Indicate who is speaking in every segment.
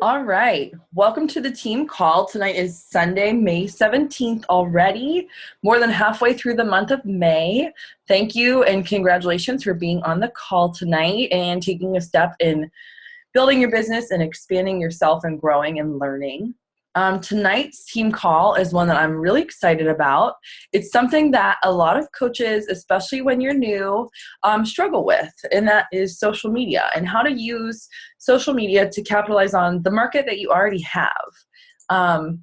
Speaker 1: All right. Welcome to the team call. Tonight is Sunday, May 17th already, more than halfway through the month of May. Thank you and congratulations for being on the call tonight and taking a step in building your business and expanding yourself and growing and learning. Tonight's team call is one that I'm really excited about. It's something that a lot of coaches, especially when you're new, struggle with, and that is social media and how to use social media to capitalize on the market that you already have.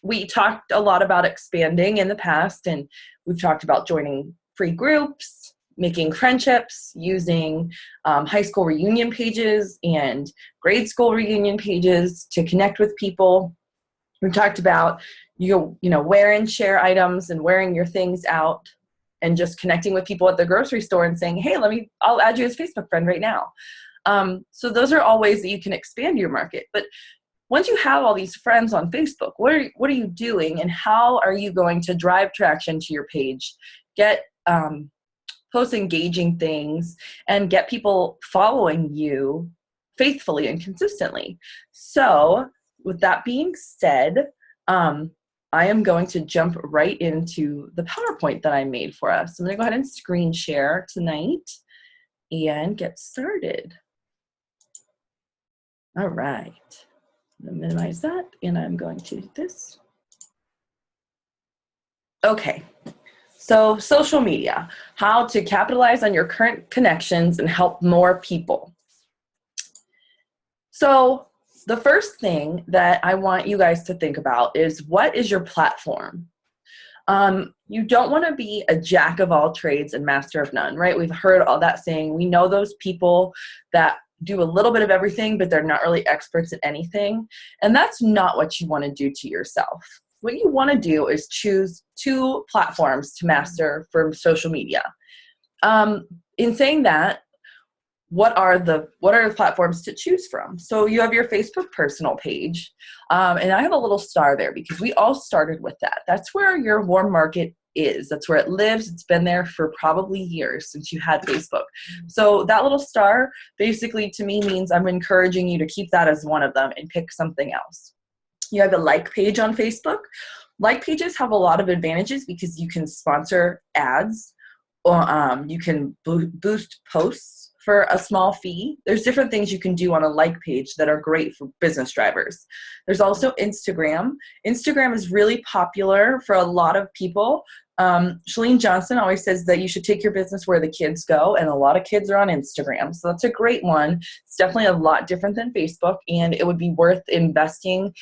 Speaker 1: We talked a lot about expanding in the past, and we've talked about joining free groups, making friendships, using high school reunion pages and grade school reunion pages to connect with people. We talked about wear and share items and wearing your things out and just connecting with people at the grocery store and saying, hey, I'll add you as a Facebook friend right now. So those are all ways that you can expand your market. But once you have all these friends on Facebook, what are you doing, and how are you going to drive traction to your page, get post engaging things, and get people following you faithfully and consistently? So with that being said, I am going to jump right into the PowerPoint that I made for us. I'm going to go ahead and screen share tonight and get started. All right. I'm going to minimize that, and I'm going to do this. Okay. So social media, how to capitalize on your current connections and help more people. So the first thing that I want you guys to think about is, what is your platform? You don't want to be a jack of all trades and master of none, right? We've heard all that saying. We know those people that do a little bit of everything, but they're not really experts at anything. And that's not what you want to do to yourself. What you want to do is choose 2 platforms to master for social media. In saying that, what are the platforms to choose from? So you have your Facebook personal page, and I have a little star there because we all started with that. That's where your warm market is. That's where it lives. It's been there for probably years since you had Facebook. So that little star basically to me means I'm encouraging you to keep that as one of them and pick something else. You have a like page on Facebook. Like pages have a lot of advantages because you can sponsor ads, or you can boost posts for a small fee. There's different things you can do on a like page that are great for business drivers. There's also Instagram. Instagram is really popular for a lot of people. Chalene Johnson always says that you should take your business where the kids go, and a lot of kids are on Instagram. So that's a great one. It's definitely a lot different than Facebook, and it would be worth investing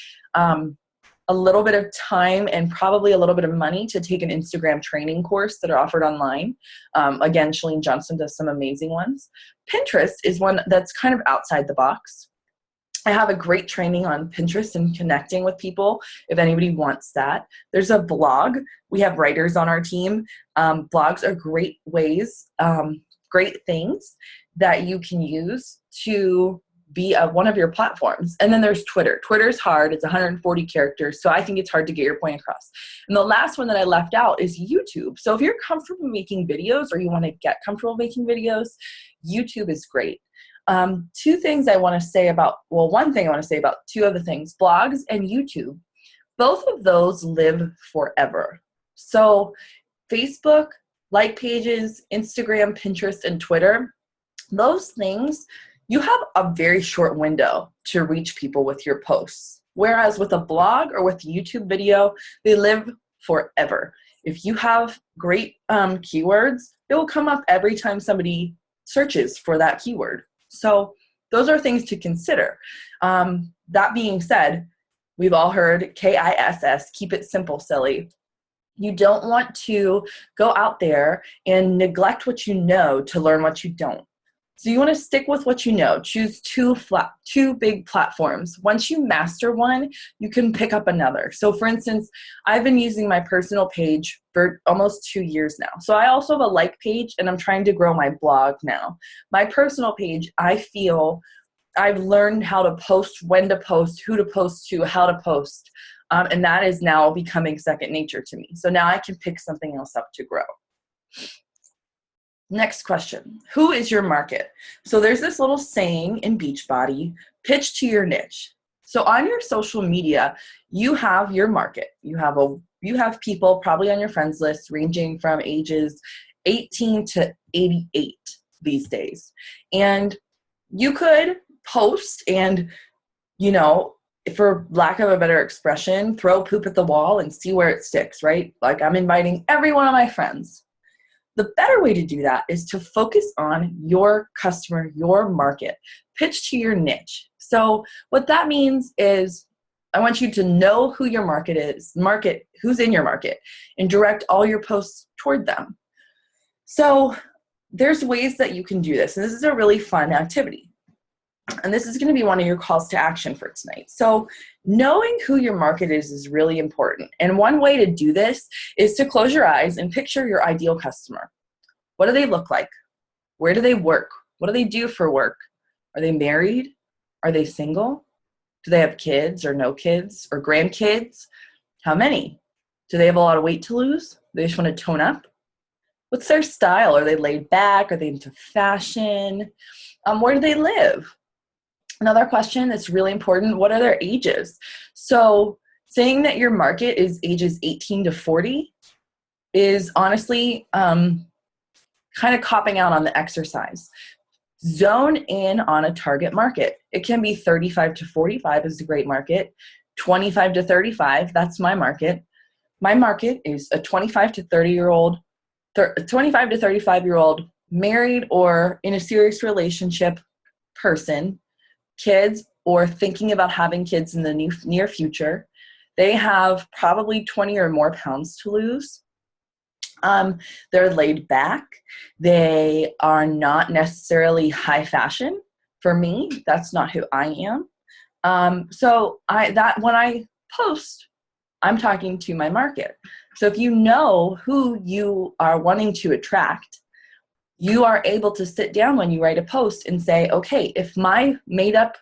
Speaker 1: a little bit of time and probably a little bit of money to take an Instagram training course that are offered online. Again, Chalene Johnson does some amazing ones. Pinterest is one that's kind of outside the box. I have a great training on Pinterest and connecting with people if anybody wants that. There's a blog. We have writers on our team. Blogs are great ways, great things that you can use to be one of your platforms. And then there's Twitter. Twitter's hard. It's 140 characters, so I think it's hard to get your point across. And the last one that I left out is YouTube. So if you're comfortable making videos, or you want to get comfortable making videos, YouTube is great. One thing I want to say about 2 other things, blogs and YouTube. Both of those live forever. So Facebook, like pages, Instagram, Pinterest, and Twitter, those things, you have a very short window to reach people with your posts. Whereas with a blog or with YouTube video, they live forever. If you have great keywords, it will come up every time somebody searches for that keyword. So those are things to consider. That being said, we've all heard KISS, keep it simple, silly. You don't want to go out there and neglect what you know to learn what you don't. So you want to stick with what you know. Choose 2 big platforms. Once you master one, you can pick up another. So for instance, I've been using my personal page for almost 2 years now. So I also have a like page, and I'm trying to grow my blog now. My personal page, I feel I've learned how to post, when to post, who to post to, how to post. And that is now becoming second nature to me. So now I can pick something else up to grow. Next question. Who is your market? So there's this little saying in Beachbody, pitch to your niche. So on your social media, you have your market. You have people probably on your friends list ranging from ages 18 to 88 these days. And you could post and, you know, for lack of a better expression, throw poop at the wall and see where it sticks, right? Like, I'm inviting every one of my friends. The better way to do that is to focus on your customer, your market, pitch to your niche. So what that means is I want you to know who your market is, who's in your market, and direct all your posts toward them. So there's ways that you can do this, and this is a really fun activity. And this is going to be one of your calls to action for tonight. So knowing who your market is really important. And one way to do this is to close your eyes and picture your ideal customer. What do they look like? Where do they work? What do they do for work? Are they married? Are they single? Do they have kids or no kids or grandkids? How many? Do they have a lot of weight to lose? They just want to tone up? What's their style? Are they laid back? Are they into fashion? Where do they live? Another question that's really important, what are their ages? So saying that your market is ages 18 to 40 is honestly kind of copping out on the exercise. Zone in on a target market. It can be 35 to 45 is a great market. 25 to 35, that's my market. My market is a 25 to 35-year-old married or in a serious relationship person, kids or thinking about having kids in the near future. They have probably 20 or more pounds to lose. They're laid back. They are not necessarily high fashion. For me, that's not who I am. So when I post, I'm talking to my market. So if you know who you are wanting to attract, you are able to sit down when you write a post and say, okay, if my made up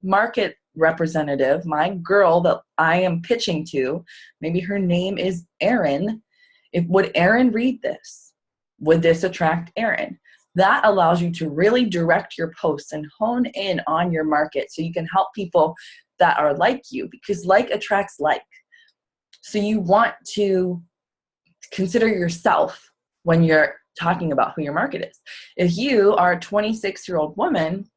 Speaker 1: market representative, my girl that I am pitching to, maybe her name is Erin, would Erin read this? Would this attract Erin? That allows you to really direct your posts and hone in on your market so you can help people that are like you, because like attracts like. So you want to consider yourself when you're talking about who your market is. If you are a 26-year-old woman,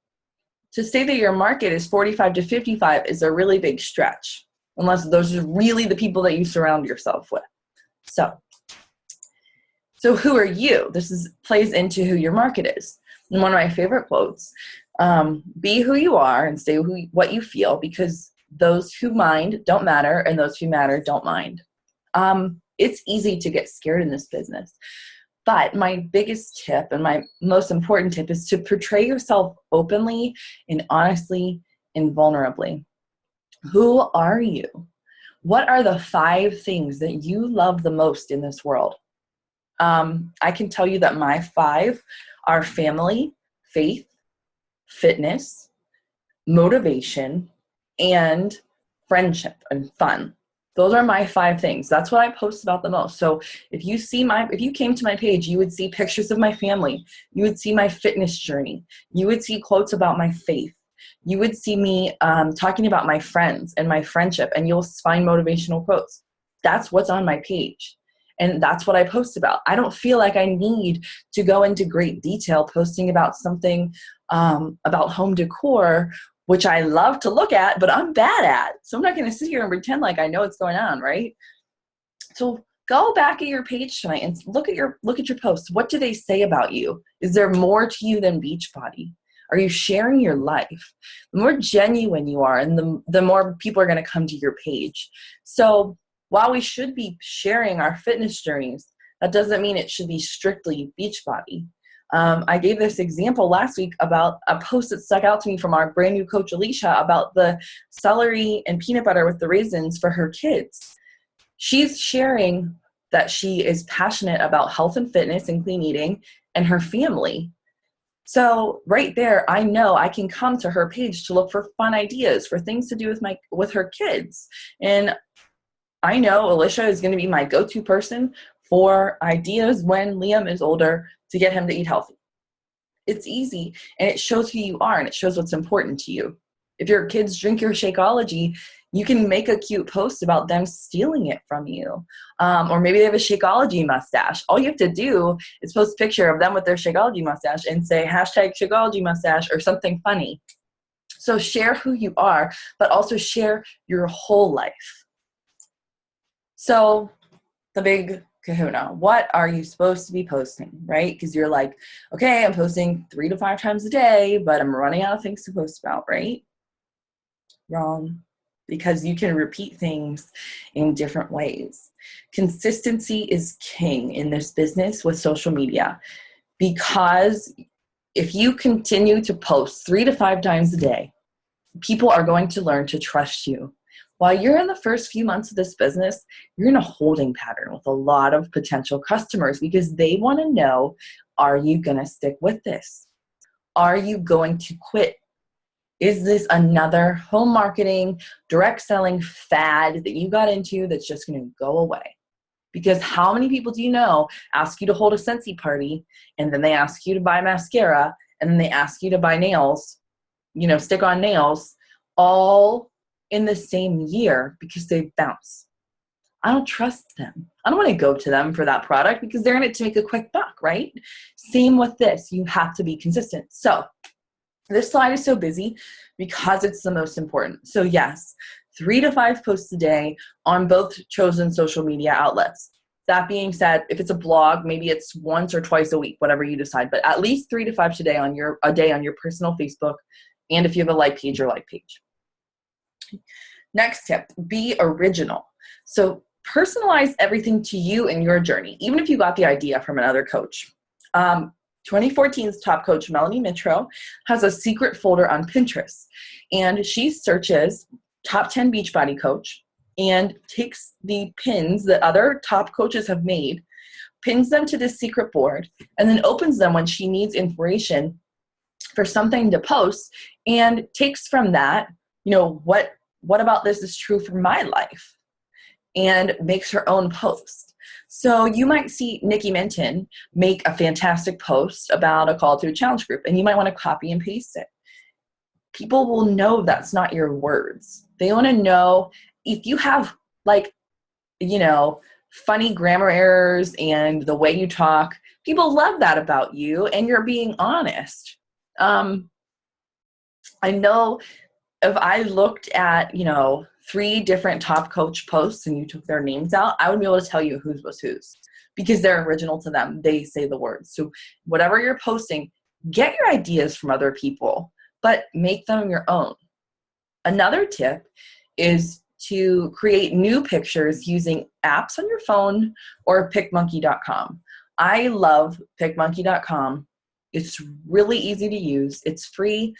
Speaker 1: to say that your market is 45 to 55 is a really big stretch, unless those are really the people that you surround yourself with. So who are you? This plays into who your market is. And one of my favorite quotes, be who you are and say what you feel, because those who mind don't matter and those who matter don't mind. It's easy to get scared in this business. But my biggest tip and my most important tip is to portray yourself openly and honestly and vulnerably. Who are you? What are the 5 things that you love the most in this world? I can tell you that my 5 are family, faith, fitness, motivation, and friendship and fun. Those are my 5 things. That's what I post about the most. So if you came to my page, you would see pictures of my family. You would see my fitness journey. You would see quotes about my faith. You would see me talking about my friends and my friendship, and you'll find motivational quotes. That's what's on my page. And that's what I post about. I don't feel like I need to go into great detail posting about something about home decor, which I love to look at, but I'm bad at. So I'm not going to sit here and pretend like I know what's going on, right? So go back at your page tonight and look at your posts. What do they say about you? Is there more to you than Beachbody? Are you sharing your life? The more genuine you are, and the more people are going to come to your page. So while we should be sharing our fitness journeys, that doesn't mean it should be strictly Beachbody. I gave this example last week about a post that stuck out to me from our brand new coach, Alicia, about the celery and peanut butter with the raisins for her kids. She's sharing that she is passionate about health and fitness and clean eating and her family. So right there, I know I can come to her page to look for fun ideas for things to do with her kids. And I know Alicia is going to be my go-to person for ideas when Liam is older to get him to eat healthy. It's easy, and it shows who you are, and it shows what's important to you. If your kids drink your Shakeology, you can make a cute post about them stealing it from you. Or maybe they have a Shakeology mustache. All you have to do is post a picture of them with their Shakeology mustache and say hashtag Shakeology mustache or something funny. So share who you are, but also share your whole life. So the big kahuna, what are you supposed to be posting, right? Because you're like, okay, I'm posting 3 to 5 times a day, but I'm running out of things to post about, right? Wrong. Because you can repeat things in different ways. Consistency is king in this business with social media, because if you continue to post 3 to 5 times a day, people are going to learn to trust you. While you're in the first few months of this business, you're in a holding pattern with a lot of potential customers because they want to know, are you going to stick with this? Are you going to quit? Is this another home marketing, direct selling fad that you got into that's just going to go away? Because how many people do you know ask you to hold a Scentsy party, and then they ask you to buy mascara, and then they ask you to buy nails, stick on nails, all in the same year because they bounce? I don't trust them. I don't want to go to them for that product because they're in it to make a quick buck, right? Same with this. You have to be consistent. So this slide is so busy because it's the most important. So yes, 3 to 5 posts a day on both chosen social media outlets. That being said, if it's a blog, maybe it's once or twice a week, whatever you decide, but at least 3 to 5 today a day on your personal Facebook, and if you have a like page, your like page. Next tip, be original. So personalize everything to you and your journey, even if you got the idea from another coach. 2014's top coach, Melanie Mitro, has a secret folder on Pinterest, and she searches top 10 Beachbody coach and takes the pins that other top coaches have made, pins them to this secret board, and then opens them when she needs inspiration for something to post, and takes from that, what about this is true for my life, and makes her own post. So you might see Nikki Minton make a fantastic post about a call to a challenge group, and you might want to copy and paste it. People will know that's not your words. They want to know if you have funny grammar errors and the way you talk. People love that about you, and you're being honest. I know if I looked at, 3 different top coach posts and you took their names out, I would be able to tell you whose was whose because they're original to them. They say the words. So whatever you're posting, get your ideas from other people, but make them your own. Another tip is to create new pictures using apps on your phone or PicMonkey.com. I love PicMonkey.com. It's really easy to use. It's free.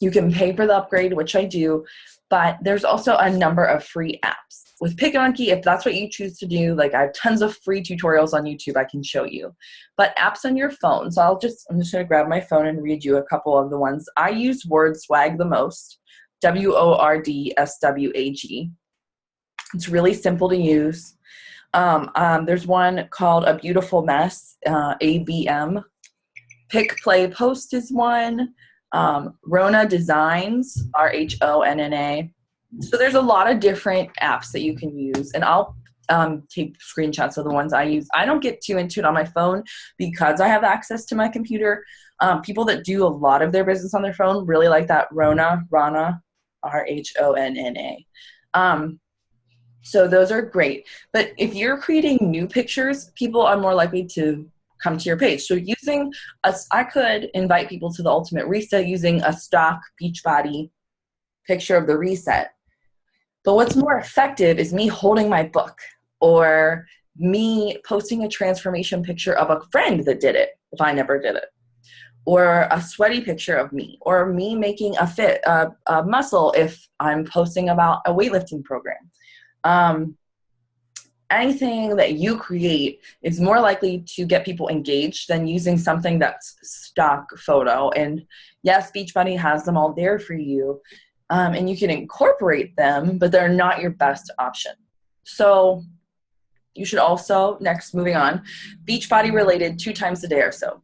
Speaker 1: You can pay for the upgrade, which I do, but there's also a number of free apps. With PicMonkey, if that's what you choose to do, I have tons of free tutorials on YouTube I can show you. But apps on your phone, so I'm just going to grab my phone and read you a couple of the ones. I use WordSwag the most, WORDSWAG. It's really simple to use. There's one called A Beautiful Mess, ABM. Pick, Play, Post is one. Rhonna Designs, RHONNA. So there's a lot of different apps that you can use, and I'll take screenshots of the ones I use. I don't get too into it on my phone because I have access to my computer. People that do a lot of their business on their phone really like that Rhonna, RHONNA. So those are great. But if you're creating new pictures, people are more likely to come to your page. So I could invite people to the Ultimate Reset using a stock Beachbody picture of the reset. But what's more effective is me holding my book, or me posting a transformation picture of a friend that did it if I never did it, or a sweaty picture of me, or me making a muscle if I'm posting about a weightlifting program. Anything that you create is more likely to get people engaged than using something that's stock photo. And yes, Beachbody has them all there for you, and you can incorporate them, but they're not your best option. So you should also, moving on, Beachbody related 2 times a day or so.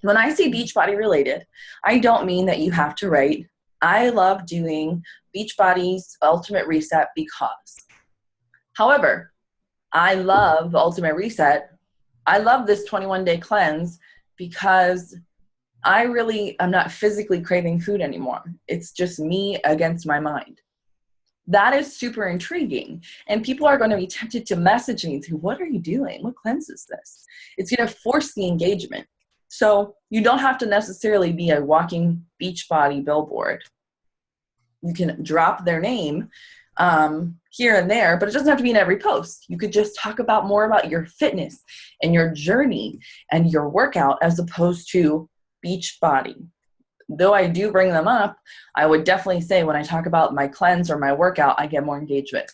Speaker 1: When I say Beachbody related, I don't mean that you have to write I love doing Beachbody's Ultimate Reset because. However, I love the Ultimate Reset. I love this 21-day cleanse because I'm not physically craving food anymore. It's just me against my mind. That is super intriguing. And people are going to be tempted to message me and say, what are you doing? What cleanse is this? It's going to force the engagement. So you don't have to necessarily be a walking Beachbody billboard. You can drop their name here and there, but it doesn't have to be in every post. You could just talk about more about your fitness and your journey and your workout as opposed to Beachbody. Though I do bring them up, I would definitely say when I talk about my cleanse or my workout, I get more engagement.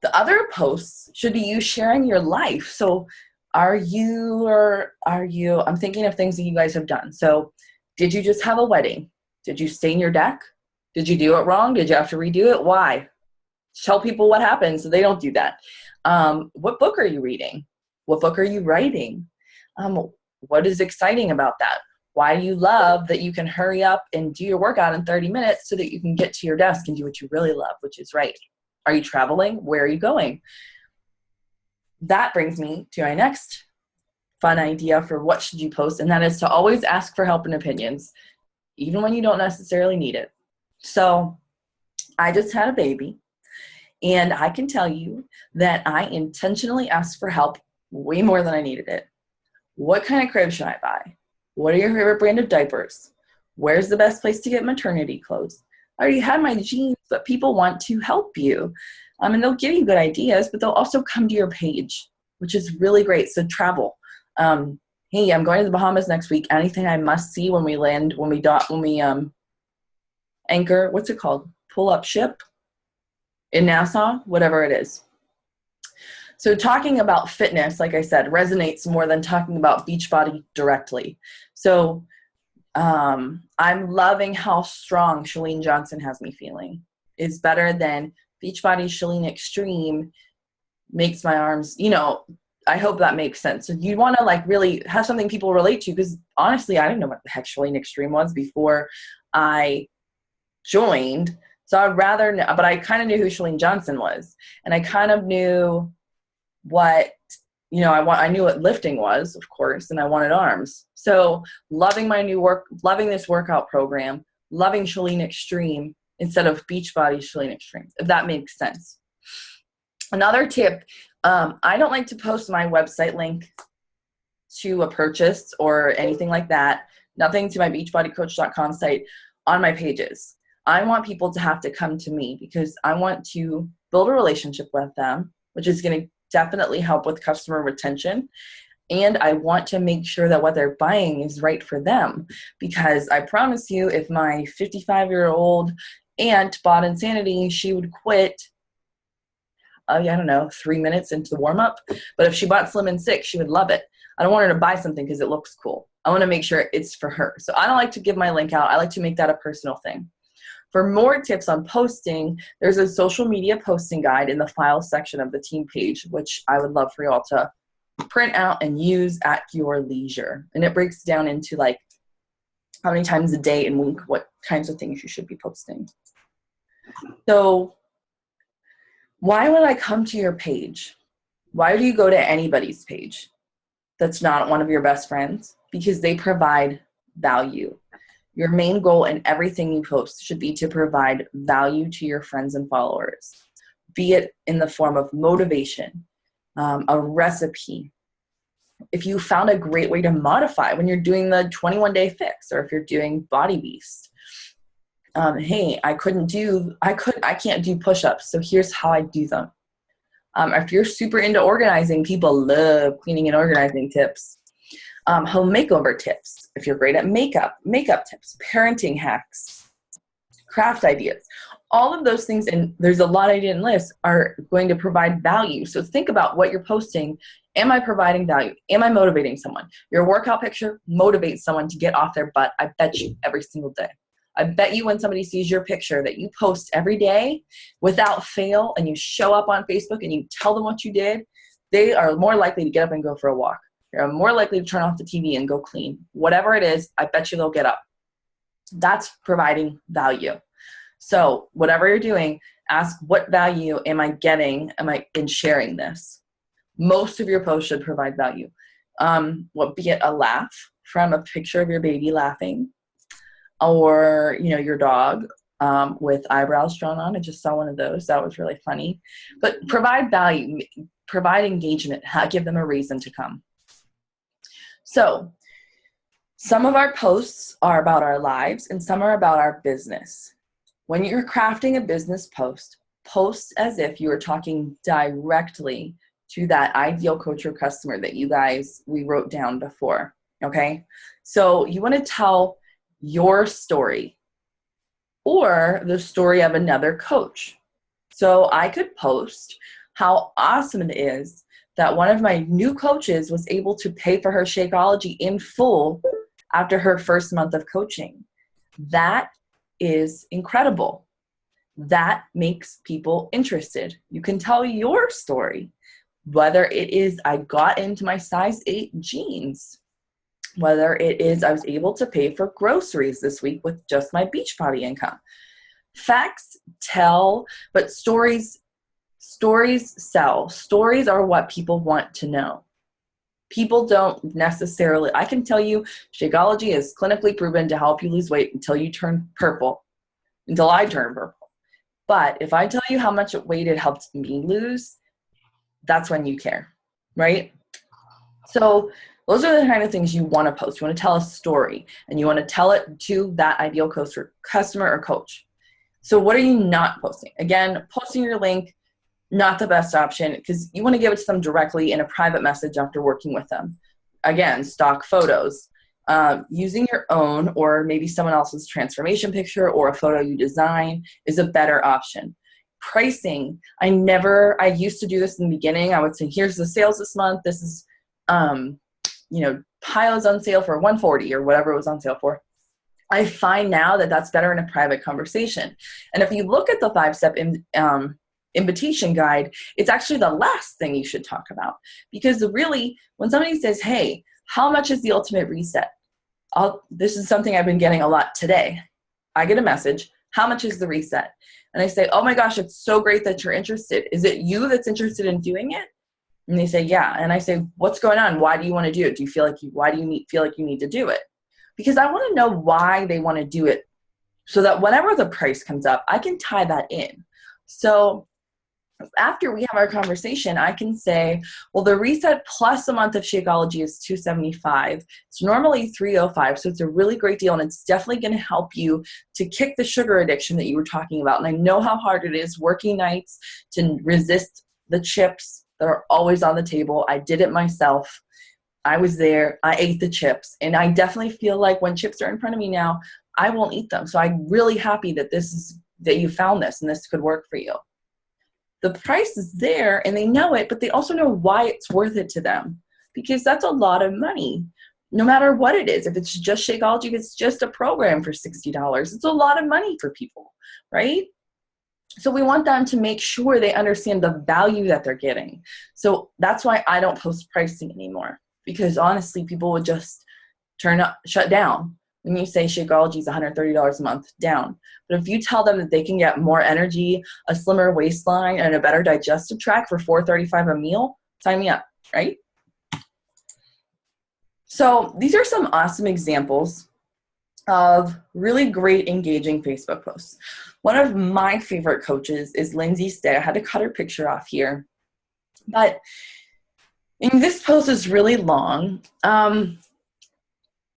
Speaker 1: The other posts should be you sharing your life. So I'm thinking of things that you guys have done. So did you just have a wedding? Did you stain your deck? Did you do it wrong? Did you have to redo it? Why? Tell people what happened so they don't do that. What book are you reading? What book are you writing? What is exciting about that? Why do you love that you can hurry up and do your workout in 30 minutes so that you can get to your desk and do what you really love, which is write? Are you traveling? Where are you going? That brings me to my next fun idea for what should you post, and that is to always ask for help and opinions, even when you don't necessarily need it. So I just had a baby, and I can tell you that I intentionally asked for help way more than I needed it. What kind of crib should I buy? What are your favorite brand of diapers? Where's the best place to get maternity clothes? I already had my jeans, but people want to help you. And they'll give you good ideas, but they'll also come to your page, which is really great. So travel. Hey, I'm going to the Bahamas next week. Anything I must see when we land, when we anchor, what's it called? Pull up ship in Nassau, whatever it is. So talking about fitness, like I said, resonates more than talking about Beachbody directly. So I'm loving how strong Chalene Johnson has me feeling. It's better than Beachbody Chalene Extreme makes my arms, I hope that makes sense. So you want to really have something people relate to, because honestly, I didn't know what the heck Chalene Extreme was before I joined. So I'd rather know, but I kind of knew who Chalene Johnson was, and I kind of knew what, I knew what lifting was, of course, and I wanted arms. So loving loving this workout program, loving Chalene Extreme instead of Beachbody Chalene Extreme, if that makes sense. Another tip, I don't like to post my website link to a purchase or anything like that, nothing to my beachbodycoach.com site on my pages. I want people to have to come to me because I want to build a relationship with them, which is going to definitely help with customer retention. And I want to make sure that what they're buying is right for them, because I promise you, if my 55-year-old aunt bought Insanity, she would quit, 3 minutes into the warm-up. But if she bought Slim and Sick, she would love it. I don't want her to buy something because it looks cool. I want to make sure it's for her. So I don't like to give my link out. I like to make that a personal thing. For more tips on posting, there's a social media posting guide in the files section of the team page, which I would love for you all to print out and use at your leisure. And it breaks down into how many times a day and week, what kinds of things you should be posting. So why would I come to your page? Why do you go to anybody's page that's not one of your best friends? Because they provide value. Your main goal in everything you post should be to provide value to your friends and followers, be it in the form of motivation, a recipe. If you found a great way to modify when you're doing the 21-day fix, or if you're doing Body Beast, hey, I can't do push-ups, so here's how I do them. If you're super into organizing, people love cleaning and organizing tips. Home makeover tips. If you're great at makeup tips, parenting hacks, craft ideas, all of those things, and there's a lot I didn't list, are going to provide value. So think about what you're posting. Am I providing value? Am I motivating someone? Your workout picture motivates someone to get off their butt, I bet you, every single day. I bet you when somebody sees your picture that you post every day without fail, and you show up on Facebook and you tell them what you did, they are more likely to get up and go for a walk. They're more likely to turn off the TV and go clean. Whatever it is, I bet you they'll get up. That's providing value. So whatever you're doing, ask what value am I getting in sharing this? Most of your posts should provide value. Be it a laugh from a picture of your baby laughing, or your dog with eyebrows drawn on. I just saw one of those. That was really funny. But provide value, provide engagement, give them a reason to come. So some of our posts are about our lives and some are about our business. When you're crafting a business post, post as if you were talking directly to that ideal coach or customer that we wrote down before, okay? So you want to tell your story or the story of another coach. So I could post how awesome it is that one of my new coaches was able to pay for her Shakeology in full after her first month of coaching. That is incredible. That makes people interested. You can tell your story, whether it is I got into my size 8 jeans, whether it is I was able to pay for groceries this week with just my Beachbody income. Facts tell, but stories sell. Stories are what people want to know. People don't necessarily, I can tell you Shakeology is clinically proven to help you lose weight until I turn purple. But if I tell you how much weight it helped me lose, that's when you care, right? So those are the kind of things you want to post. You want to tell a story, and you want to tell it to that ideal customer or coach. So what are you not posting? Again, posting your link, not the best option, because you want to give it to them directly in a private message after working with them. Again, stock photos. Using your own or maybe someone else's transformation picture or a photo you design is a better option. Pricing. I used to do this in the beginning. I would say, here's the sales this month. This is, Pilo's on sale for $140 or whatever it was on sale for. I find now that that's better in a private conversation. And if you look at the 5-step invitation guide, it's actually the last thing you should talk about. Because really, when somebody says, hey, how much is the ultimate reset? This is something I've been getting a lot today. I get a message, how much is the reset? And I say, oh my gosh, it's so great that you're interested. Is it you that's interested in doing it? And they say, yeah. And I say, what's going on? Why do you want to do it? Why do you feel like you need to do it? Because I want to know why they want to do it, so that whenever the price comes up, I can tie that in. So after we have our conversation, I can say, well, the reset plus a month of Shakeology is $275. It's normally $305, so it's a really great deal, and it's definitely going to help you to kick the sugar addiction that you were talking about. And I know how hard it is working nights to resist the chips that are always on the table. I did it myself. I was there. I ate the chips, and I definitely feel like when chips are in front of me now, I won't eat them. So I'm really happy that that you found this and this could work for you. The price is there and they know it, but they also know why it's worth it to them, because that's a lot of money, no matter what it is. If it's just Shakeology, if it's just a program for $60, it's a lot of money for people, right? So we want them to make sure they understand the value that they're getting. So that's why I don't post pricing anymore, because honestly, people would just shut down. When you say Shakeology is $130 a month, down. But if you tell them that they can get more energy, a slimmer waistline, and a better digestive tract for $4.35 a meal, sign me up, right? So these are some awesome examples of really great engaging Facebook posts. One of my favorite coaches is Lindsay Stay. I had to cut her picture off here. But this post is really long.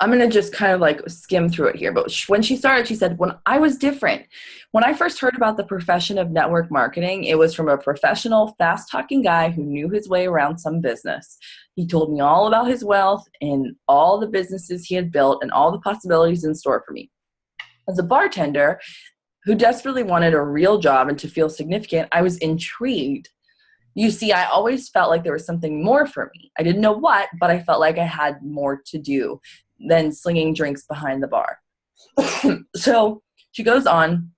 Speaker 1: I'm going to just kind of like skim through it here. But when she started, she said, when I was different, when I first heard about the profession of network marketing, it was from a professional, fast-talking guy who knew his way around some business. He told me all about his wealth and all the businesses he had built and all the possibilities in store for me. As a bartender who desperately wanted a real job and to feel significant, I was intrigued. You see, I always felt like there was something more for me. I didn't know what, but I felt like I had more to do than slinging drinks behind the bar. So she goes on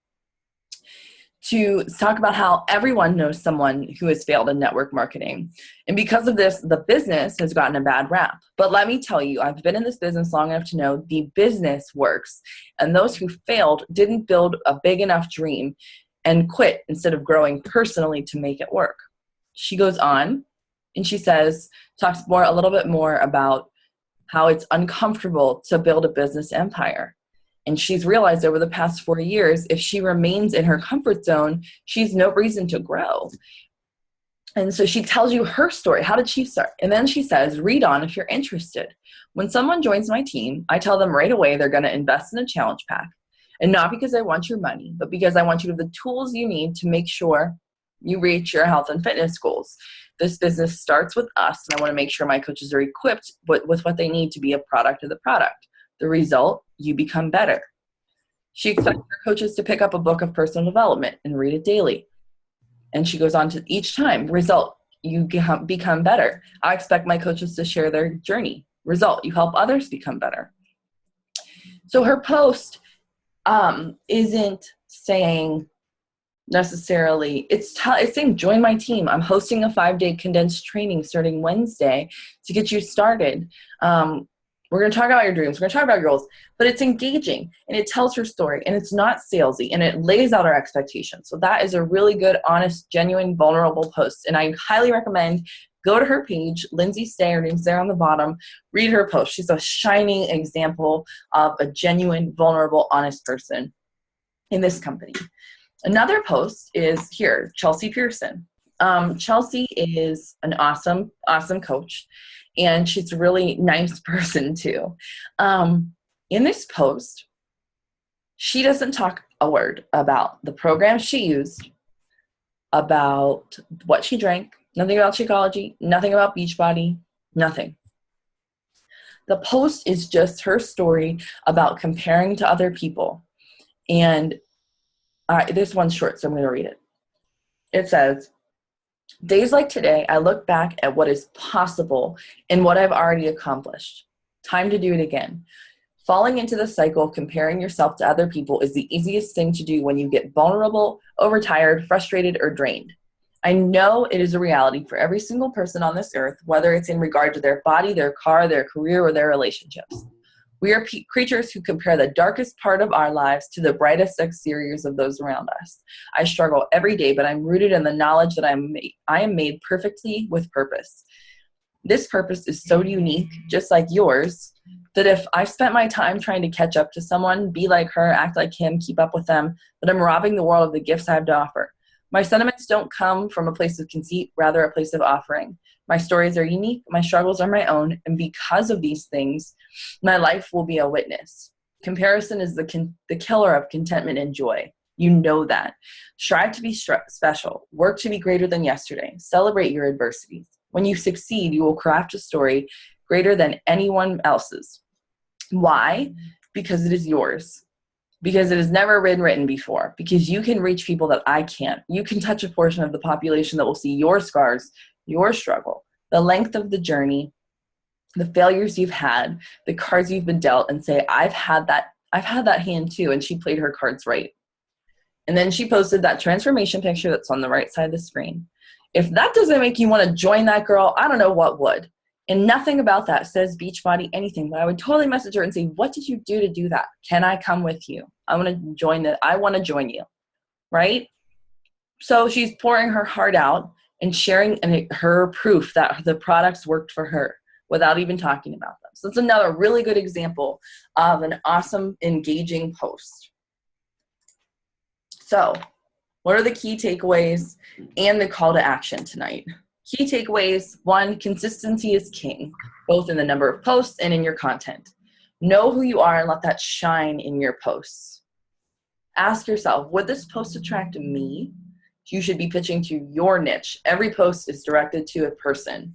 Speaker 1: to talk about how everyone knows someone who has failed in network marketing. And because of this, the business has gotten a bad rap. But let me tell you, I've been in this business long enough to know the business works. And those who failed didn't build a big enough dream and quit instead of growing personally to make it work. She goes on and she talks a little bit more about how it's uncomfortable to build a business empire. And she's realized over the past 4 years, if she remains in her comfort zone, she's no reason to grow. And so she tells you her story. How did she start? And then she says, read on if you're interested. When someone joins my team, I tell them right away they're going to invest in a challenge pack. And not because I want your money, but because I want you to have the tools you need to make sure you reach your health and fitness goals. This business starts with us, and I want to make sure my coaches are equipped with what they need to be a product of the product. The result, you become better. She expects her coaches to pick up a book of personal development and read it daily. And she goes on to each time, result, you become better. I expect my coaches to share their journey. Result, you help others become better. So her post isn't saying necessarily, it's saying join my team. I'm hosting a 5-day condensed training starting Wednesday to get you started. We're going to talk about your dreams. We're going to talk about your goals, but it's engaging and it tells her story and it's not salesy and it lays out our expectations. So that is a really good, honest, genuine, vulnerable post. And I highly recommend go to her page, Lindsay Stay, her name's there on the bottom, read her post. She's a shining example of a genuine, vulnerable, honest person in this company. Another post is here, Chelsea Pearson. Chelsea is an awesome, awesome coach. And she's a really nice person too. In this post, she doesn't talk a word about the program she used, about what she drank, nothing about Shakeology, nothing about Beachbody, nothing. The post is just her story about comparing to other people. And this one's short, so I'm going to read it. It says, days like today, I look back at what is possible and what I've already accomplished. Time to do it again. Falling into the cycle of comparing yourself to other people is the easiest thing to do when you get vulnerable, overtired, frustrated, or drained. I know it is a reality for every single person on this earth, whether it's in regard to their body, their car, their career, or their relationships. We are creatures who compare the darkest part of our lives to the brightest exteriors of those around us. I struggle every day, but I'm rooted in the knowledge that I am made perfectly with purpose. This purpose is so unique, just like yours, that if I spent my time trying to catch up to someone, be like her, act like him, keep up with them, that I'm robbing the world of the gifts I have to offer. My sentiments don't come from a place of conceit, rather a place of offering. My stories are unique, my struggles are my own, and because of these things, my life will be a witness. Comparison is the killer of contentment and joy. You know that. Strive to be special. Work to be greater than yesterday. Celebrate your adversities. When you succeed, you will craft a story greater than anyone else's. Why? Because it is yours. Because it has never been written before. Because you can reach people that I can't. You can touch a portion of the population that will see your scars, your struggle, the length of the journey, the failures you've had, the cards you've been dealt, and say, I've had that hand too, and she played her cards right. And then she posted that transformation picture that's on the right side of the screen. If that doesn't make you want to join that girl, I don't know what would. And nothing about that says Beachbody anything, but I would totally message her and say, what did you do to do that? Can I come with you? I want to join you, right? So she's pouring her heart out and sharing her proof that the products worked for her without even talking about them. So it's another really good example of an awesome, engaging post. So what are the key takeaways and the call to action tonight? Key takeaways: 1, consistency is king, both in the number of posts and in your content. Know who you are and let that shine in your posts. Ask yourself, would this post attract me? You should be pitching to your niche. Every post is directed to a person.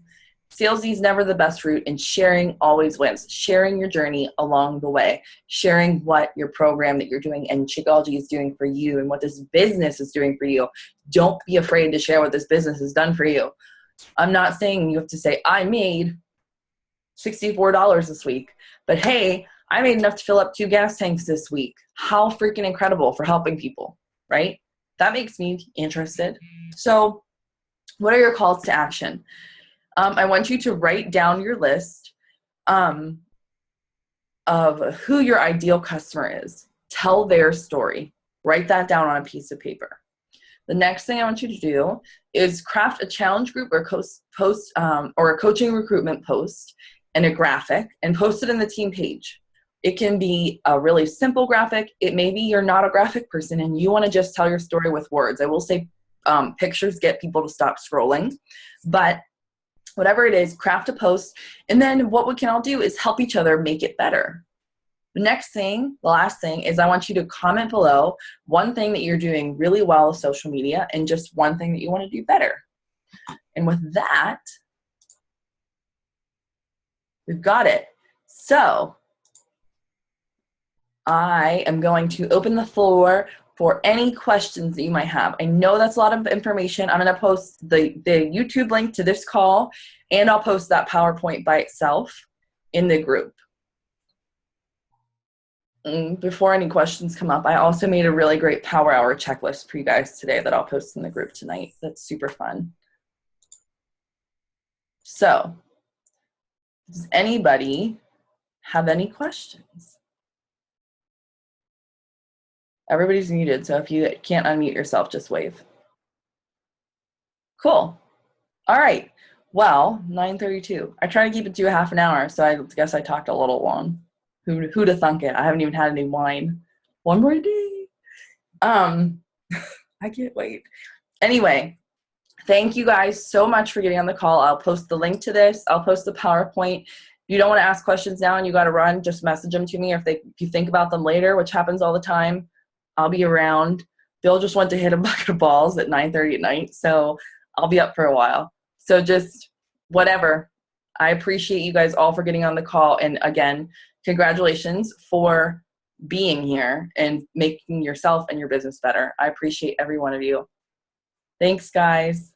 Speaker 1: Salesy is never the best route, and sharing always wins. Sharing your journey along the way. Sharing what your program that you're doing and Shakeology is doing for you and what this business is doing for you. Don't be afraid to share what this business has done for you. I'm not saying you have to say, I made $64 this week, but hey, I made enough to fill up 2 gas tanks this week. How freaking incredible for helping people, right? That makes me interested. So what are your calls to action? I want you to write down your list of who your ideal customer is. Tell their story. Write that down on a piece of paper. The next thing I want you to do is craft a challenge group or post or a coaching recruitment post and a graphic and post it in the team page. It can be a really simple graphic. It may be you're not a graphic person and you want to just tell your story with words. I will say pictures get people to stop scrolling, but whatever it is, craft a post. And then what we can all do is help each other make it better. The next thing, the last thing, is I want you to comment below one thing that you're doing really well with social media and just one thing that you want to do better. And with that, we've got it. So I am going to open the floor for any questions that you might have. I know that's a lot of information. I'm going to post the YouTube link to this call, and I'll post that PowerPoint by itself in the group. Before any questions come up, I also made a really great Power Hour checklist for you guys today that I'll post in the group tonight. That's super fun. So, does anybody have any questions? Everybody's muted, so if you can't unmute yourself, just wave. Cool. All right. Well, 9:32. I try to keep it to a half an hour, so I guess I talked a little long. Who'd have thunk it? I haven't even had any wine. One more day. I can't wait. Anyway, thank you guys so much for getting on the call. I'll post the link to this. I'll post the PowerPoint. If you don't want to ask questions now and you got to run, just message them to me. If you think about them later, which happens all the time, I'll be around. Bill just went to hit a bucket of balls at 9:30 at night, so I'll be up for a while. So just whatever. I appreciate you guys all for getting on the call. And again, congratulations for being here and making yourself and your business better. I appreciate every one of you. Thanks, guys.